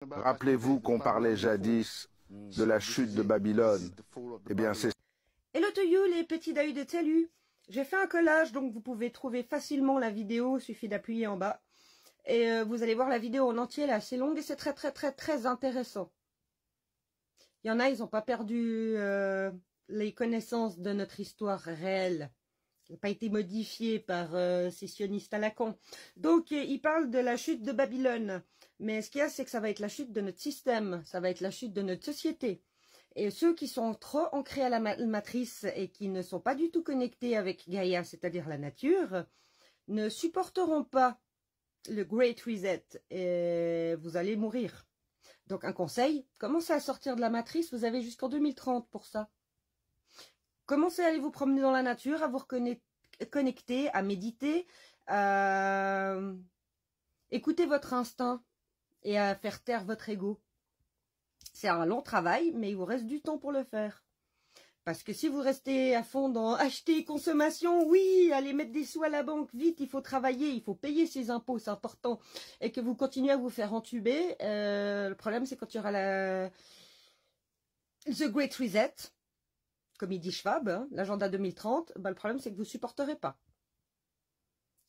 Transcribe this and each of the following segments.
Rappelez-vous qu'on parlait jadis de la chute de Babylone. Eh bien, c'est... Hello to you les petits dahus de salut. J'ai fait un collage, donc vous pouvez trouver facilement la vidéo, il suffit d'appuyer en bas. Et vous allez voir la vidéo en entier, elle est assez longue et c'est très intéressant. Il y en a, ils n'ont pas perdu les connaissances de notre histoire réelle. Ça n'a pas été modifié par ces sionistes à la con. Donc, il parle de la chute de Babylone. Mais ce qu'il y a, c'est que ça va être la chute de notre système. Ça va être la chute de notre société. Et ceux qui sont trop ancrés à la matrice et qui ne sont pas du tout connectés avec Gaïa, c'est-à-dire la nature, ne supporteront pas le Great Reset et vous allez mourir. Donc, un conseil, commencez à sortir de la matrice. Vous avez jusqu'en 2030 pour ça. Commencez à aller vous promener dans la nature, à vous connecter, à méditer, à écouter votre instinct et à faire taire votre ego. C'est un long travail, mais il vous reste du temps pour le faire. Parce que si vous restez à fond dans acheter, consommation, oui, allez mettre des sous à la banque, vite, il faut travailler, il faut payer ses impôts, c'est important, et que vous continuez à vous faire entuber, le problème c'est quand il y aura The Great Reset, comme il dit Schwab, hein, l'agenda 2030, le problème c'est que vous ne supporterez pas.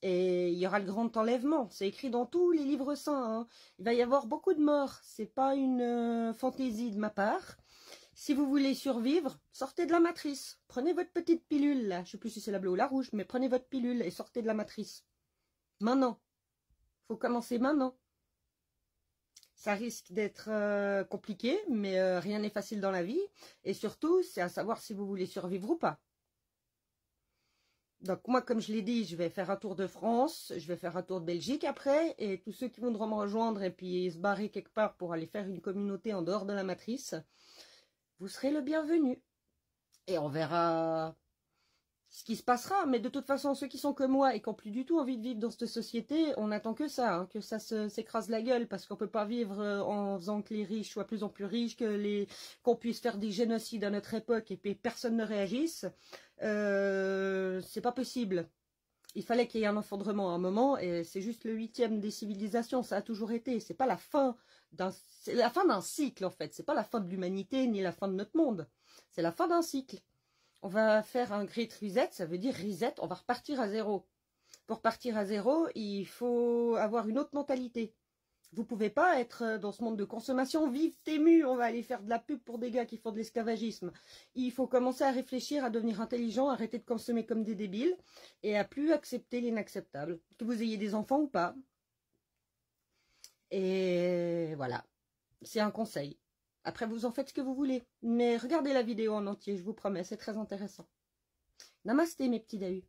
Et il y aura le grand enlèvement, c'est écrit dans tous les livres saints, hein. Il va y avoir beaucoup de morts, c'est pas une fantaisie de ma part. Si vous voulez survivre, sortez de la matrice, prenez votre petite pilule, là. Je sais plus si c'est la bleue ou la rouge, mais prenez votre pilule et sortez de la matrice. Maintenant, faut commencer maintenant. Ça risque d'être compliqué, mais rien n'est facile dans la vie. Et surtout, c'est à savoir si vous voulez survivre ou pas. Donc moi, comme je l'ai dit, je vais faire un tour de France, je vais faire un tour de Belgique après. Et tous ceux qui voudront me rejoindre et puis se barrer quelque part pour aller faire une communauté en dehors de la matrice, vous serez le bienvenu. Et on verra ce qui se passera, mais de toute façon, ceux qui sont comme moi et qui n'ont plus du tout envie de vivre dans cette société, on attend que ça, hein, que ça s'écrase la gueule, parce qu'on peut pas vivre en faisant que les riches soient plus en plus riches, qu'on puisse faire des génocides à notre époque et puis personne ne réagisse. C'est pas possible. Il fallait qu'il y ait un effondrement à un moment, et c'est juste le 8e des civilisations, ça a toujours été. C'est pas la fin c'est la fin d'un cycle en fait. C'est pas la fin de l'humanité ni la fin de notre monde. C'est la fin d'un cycle. On va faire un Great Reset, ça veut dire reset, on va repartir à zéro. Pour partir à zéro, il faut avoir une autre mentalité. Vous pouvez pas être dans ce monde de consommation, vive Tému, on va aller faire de la pub pour des gars qui font de l'esclavagisme. Il faut commencer à réfléchir, à devenir intelligent, arrêter de consommer comme des débiles et à plus accepter l'inacceptable. Que vous ayez des enfants ou pas. Et voilà, c'est un conseil. Après, vous en faites ce que vous voulez. Mais regardez la vidéo en entier, je vous promets, c'est très intéressant. Namasté, mes petits dahus.